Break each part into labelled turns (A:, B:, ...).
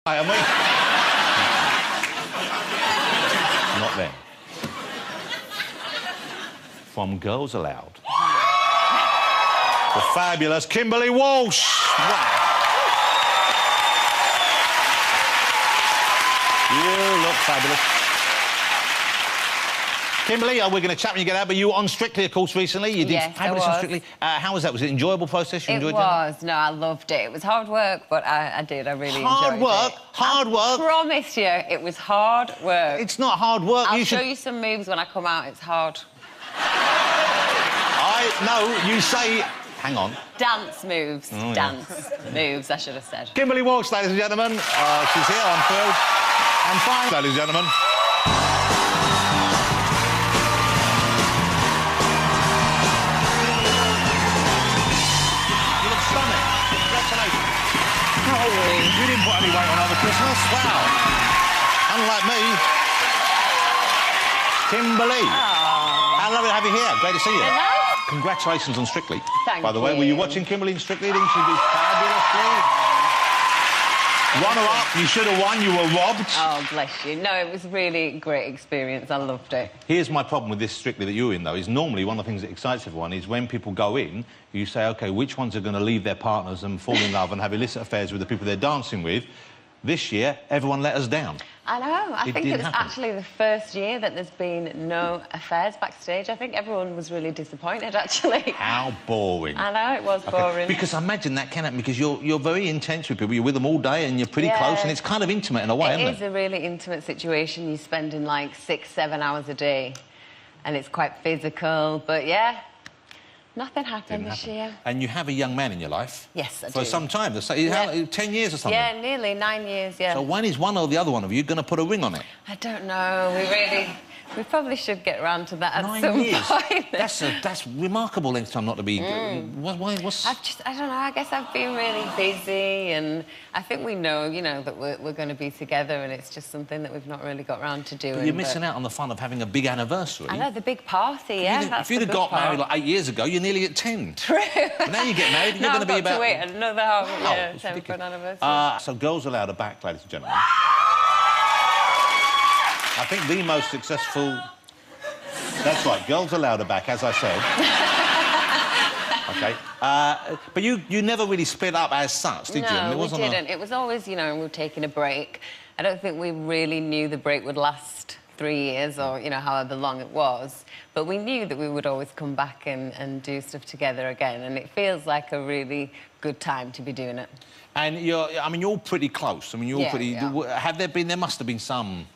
A: Am we? Not them. From Girls Aloud. The fabulous Kimberley Walsh. Wow. You look fabulous. Kimberley, we're going to chat when you get out, but you were on Strictly, of course, recently. You did fabulous on Strictly. How was that? Was it an enjoyable process? You enjoyed it? It was.
B: No, I loved it. It was hard work, but I did. I really enjoyed it.
A: Hard work? Hard work?
B: I promise you, it was hard work.
A: It's not hard work.
B: I'll show you some moves when I come out. It's hard.
A: No, you say... Hang on.
B: Dance moves.
A: Oh,
B: Dance moves, I should have said.
A: Kimberley Walsh, ladies and gentlemen. She's here. I'm thrilled. I'm fine, ladies and gentlemen. You look stunning. Congratulations. How old are you? You didn't put any weight on over Christmas. Wow. Unlike me. Kimberley.
B: Oh.
A: How lovely to have you here. Great to see you.
B: Hello.
A: Congratulations on Strictly.
B: Thank you.
A: By the way, were you watching Kimberley in Strictly? Didn't she do fabulously? Runner-up, you should have won, you were robbed.
B: Oh, bless you. No, it was really a great experience. I loved it.
A: Here's my problem with this Strictly that you're in, though, is normally one of the things that excites everyone is when people go in, you say, OK, which ones are going to leave their partners and fall in love and have illicit affairs with the people they're dancing with? This year, everyone let us down.
B: I know. I think it was actually the first year that there's been no affairs backstage. I think everyone was really disappointed, actually.
A: How boring.
B: I know, it was boring.
A: Because I imagine that can happen because you're very intense with people. You're with them all day and you're pretty close and it's kind of intimate in a way, isn't it?
B: It is a really intimate situation. You spend in, like, 6-7 hours a day and it's quite physical, but, yeah... Nothing happened this year.
A: And you have a young man in your life?
B: Yes, I do.
A: For some time. 10 years or something?
B: Yeah, nearly 9 years, yeah.
A: So when is one or the other one of you going to put a ring on it?
B: I don't know. We probably should get around to that at
A: 9 years.
B: some point.
A: That's remarkable length of time not to be... What's...
B: I don't know, I guess I've been really busy and I think we know, you know, that we're going to be together and it's just something that we've not really got round to doing.
A: But you're missing out on the fun of having a big anniversary.
B: I know, the big party, yeah.
A: If you'd have got married like 8 years ago, you're nearly at 10.
B: True.
A: But now you get married, you're going to be about...
B: to wait another 10 for an anniversary.
A: So Girls Aloud are back, ladies and gentlemen. I think the most successful... That's right, Girls Aloud are back, as I said. OK. But you never really split up as such, did you?
B: No, we didn't. It was always, you know, we were taking a break. I don't think we really knew the break would last 3 years or, you know, however long it was. But we knew that we would always come back and do stuff together again. And it feels like a really good time to be doing it.
A: And you're pretty close. I mean, you're pretty... Yeah. There must have been some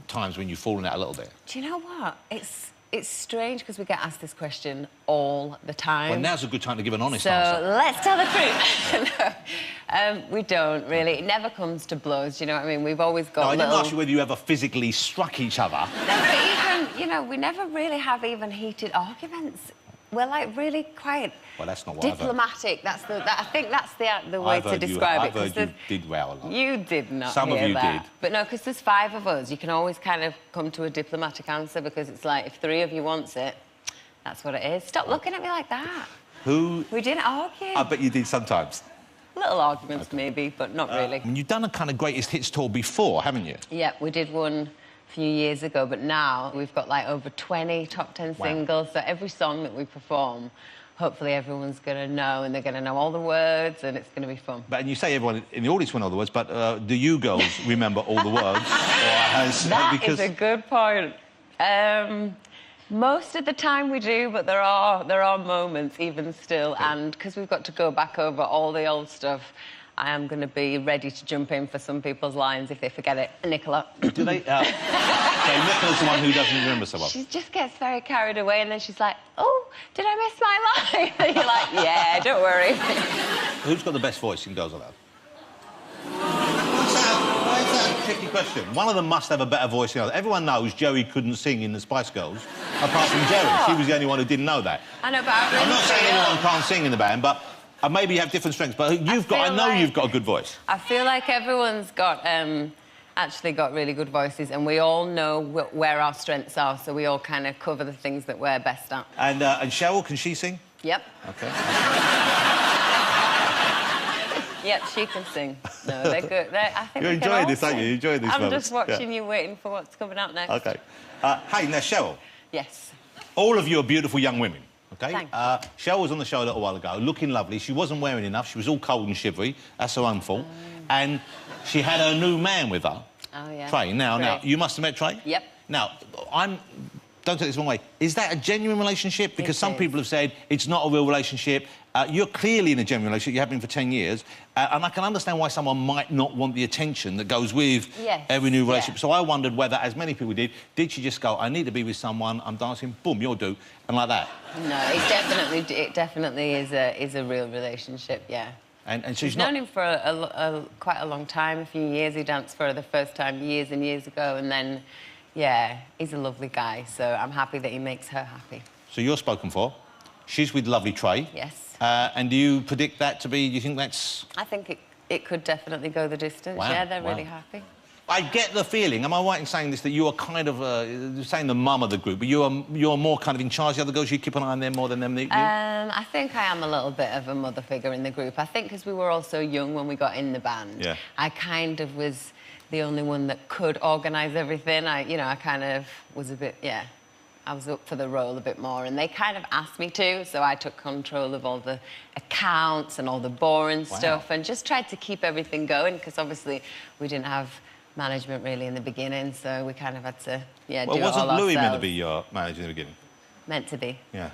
A: times when you've fallen out a little bit.
B: Do you know what? It's strange because we get asked this question all the time.
A: Well, now's a good time to give an honest answer.
B: So let's tell the truth. No, we don't really. It never comes to blows. Do you know what I mean? We've always got.
A: No, I didn't ask you whether you ever physically struck each other.
B: No, but even, you know, we never really have even heated arguments. We're like really quite.
A: Well, that's not what
B: diplomatic. I think that's the way to describe it.
A: I've heard you did row a lot.
B: You did not.
A: Some of you did.
B: But no, because there's 5 of us, you can always kind of come to a diplomatic answer because it's like if 3 of you wants it, that's what it is. Stop looking at me like that. We didn't argue.
A: I bet you did sometimes.
B: Little arguments maybe, but not really.
A: You've done a kind of greatest hits tour before, haven't you?
B: Yeah, we did one a few years ago, but now we've got like over 20 top 10 singles. So every song that we perform, hopefully everyone's going to know and they're going to know all the words and it's going to be fun.
A: And you say everyone in the audience will know the words, but do you girls remember all the words?
B: That is a good point. Most of the time we do, but there are moments even still, and because we've got to go back over all the old stuff, I am going to be ready to jump in for some people's lines if they forget it. Nicola.
A: Do they? Okay, Nicola's the one who doesn't remember so well.
B: She just gets very carried away and then she's like, oh, did I miss my line? And you're like, yeah, don't worry.
A: Who's got the best voice in Girls Aloud? What's that? Tricky question. One of them must have a better voice than the other. Everyone knows Joey couldn't sing in the Spice Girls, apart from Jerry. She was the only one who didn't know that.
B: I know, but I'm
A: not saying anyone can't sing in the band, but maybe you have different strengths. But I know you've got a good voice.
B: I feel like everyone's got actually got really good voices, and we all know where our strengths are, so we all kind of cover the things that we're best at. And
A: Cheryl, can she sing?
B: Yep.
A: OK.
B: Yep, she can sing. No, they're good. I think
A: You're
B: they can
A: enjoying
B: all
A: this, aren't you?
B: sing.
A: You're enjoying these
B: I'm
A: moments.
B: just watching you, waiting for what's coming out next.
A: OK. Hey, now, Cheryl.
B: Yes.
A: All of you are beautiful young women, OK?
B: Thank you.
A: Cheryl was on the show a little while ago, looking lovely. She wasn't wearing enough. She was all cold and shivery. That's her own fault. And she had her new man with her.
B: Oh, yeah.
A: Trey. Now, you must have met Trey?
B: Yep.
A: Now, don't take this the wrong way. Is that a genuine relationship? Because some people have said it's not a real relationship. You're clearly in a genuine relationship. You have been for 10 years. And I can understand why someone might not want the attention that goes with every new relationship. So I wondered whether, as many people did she just go, I need to be with someone, I'm dancing, boom, you'll do, and like that?
B: No, it definitely is a real relationship, yeah.
A: And she's
B: known him for quite a long time, a few years. He danced for the first time years and years ago, and then, yeah, he's a lovely guy, so I'm happy that he makes her happy.
A: So you're spoken for. She's with lovely Trey.
B: Yes.
A: And do you predict that to be, do you think that's...
B: I think it could definitely go the distance.
A: Wow.
B: Yeah, they're really happy.
A: I get the feeling, am I right in saying this, that you are kind of, saying the mum of the group, but you're more kind of in charge of the other girls, you keep an eye on them more than them?
B: I think I am a little bit of a mother figure in the group. I think because we were all so young when we got in the band, I kind of was the only one that could organise everything. I kind of was a bit, I was up for the role a bit more, and they kind of asked me to, so I took control of all the accounts and all the boring stuff and just tried to keep everything going, because obviously we didn't have management really in the beginning, so we kind of had to, do it all ourselves.
A: Wasn't Louis meant to be your manager in the beginning?
B: Meant to be.
A: Yeah.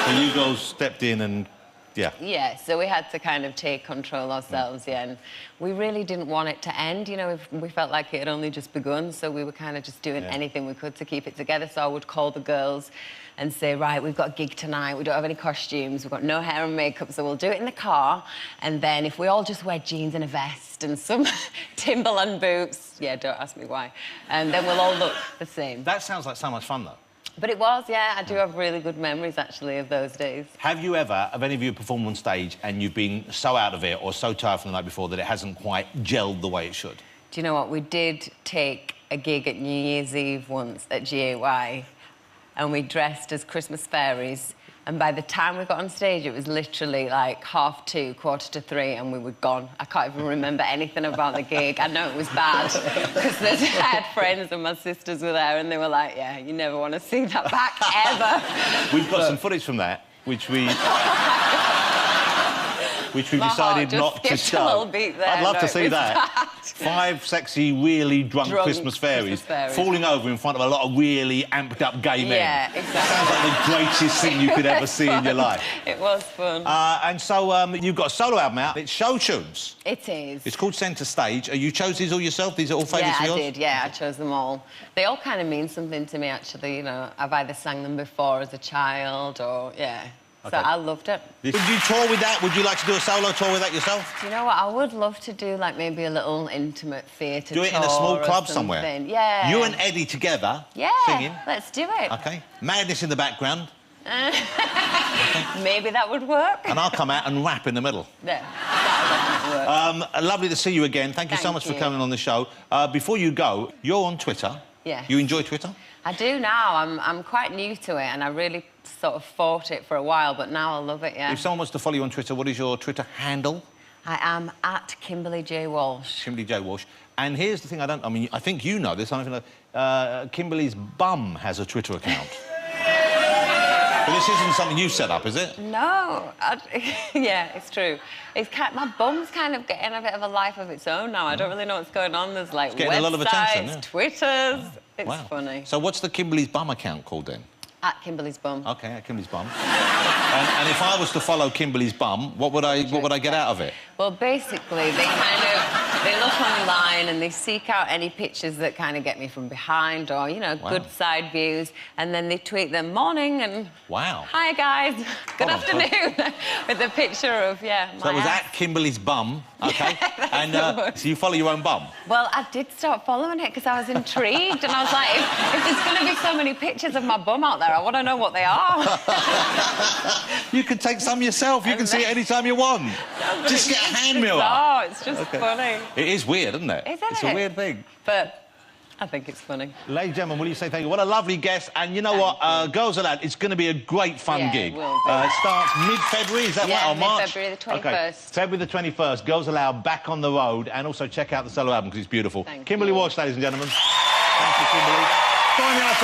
A: So you girls stepped in and...
B: Yeah, so we had to kind of take control ourselves, and we really didn't want it to end, we felt like it had only just begun, so we were kind of just doing anything we could to keep it together. So I would call the girls and say, right, we've got a gig tonight, we don't have any costumes, we've got no hair and makeup, so we'll do it in the car, and then if we all just wear jeans and a vest and some Timberland boots, don't ask me why, and then we'll all look the same.
A: That sounds like so much fun, though.
B: But it was, I do have really good memories, actually, of those days.
A: Have you ever, have any of you performed on stage and you've been so out of it or so tired from the night before that it hasn't quite gelled the way it should?
B: Do you know what? We did take a gig at New Year's Eve once at GAY, and we dressed as Christmas fairies, and by the time we got on stage, it was literally like 2:30, 2:45, and we were gone. I can't even remember anything about the gig. I know it was bad, because I had friends and my sisters were there, and they were like, yeah, you never want to see that back, ever.
A: We've got some footage from that, which we decided not to show. I'd love to see that. 5 sexy, really drunk Christmas fairies falling over in front of a lot of really amped-up gay men.
B: Yeah, exactly.
A: Sounds like the greatest thing you could ever see in your life.
B: It was fun.
A: And so you've got a solo album out. It's show tunes.
B: It is.
A: It's called Centre Stage. You chose these all yourself? These are all favourites of yours?
B: Yeah, I did. Yeah, I chose them all. They all kind of mean something to me, actually. I've either sang them before as a child or, So I loved it.
A: Would you tour with that? Would you like to do a solo tour with that yourself?
B: Do you know what? I would love to do, like, maybe a little intimate theatre tour.
A: Do it in a small club somewhere?
B: Yeah.
A: You and Eddie together, singing?
B: Let's do it.
A: OK. Madness in the background.
B: Maybe that would work.
A: And I'll come out and rap in the middle.
B: Yeah, that would work.
A: Lovely to see you again. Thank you so much for coming on the show. Before you go, you're on Twitter.
B: Yeah.
A: You enjoy Twitter?
B: I do now. I'm quite new to it, and I really sort of fought it for a while, but now I love it,
A: If someone wants to follow you on Twitter, what is your Twitter handle?
B: I am at Kimberley J. Walsh.
A: Kimberley J. Walsh. And here's the thing I think you know this, I don't know. Kimberley's bum has a Twitter account. But this isn't something you set up, is it?
B: No. Yeah, it's true. My bum's kind of getting a bit of a life of its own now. I don't really know what's going on. There's, like,
A: getting a lot of attention,
B: Twitters. It's funny.
A: So what's the Kimberley's bum account called, then?
B: At Kimberley's bum.
A: OK, at Kimberley's bum. and if I was to follow Kimberley's bum, what would I get out of it?
B: Well, basically, they look online and they seek out any pictures that kind of get me from behind or, good side views, and then they tweet them morning and...
A: Wow.
B: Hi, guys. Good afternoon. With a picture of,
A: So that was at Kimberley's bum, OK? And so you follow your own bum?
B: Well, I did start following it because I was intrigued and I was like, if there's going to be so many pictures of my bum out there, I want to know what they are.
A: You can take some yourself. You can see it any time you want. Just get a hand mirror.
B: Oh, it's just funny.
A: It is weird, isn't it?
B: Isn't
A: it's a weird thing.
B: But I think it's funny.
A: Ladies and gentlemen, will you say thank you? What a lovely guest. And you know what? Girls Aloud, it's going to be a great fun gig.
B: It will be.
A: It starts mid-February, is that right? Or March?
B: Mid-February the 21st.
A: Okay. February the 21st, Girls Aloud back on the road. And also check out the solo album because it's beautiful.
B: Thank
A: Kimberley
B: you.
A: Walsh, ladies and gentlemen. Thank you, Kimberley. Find out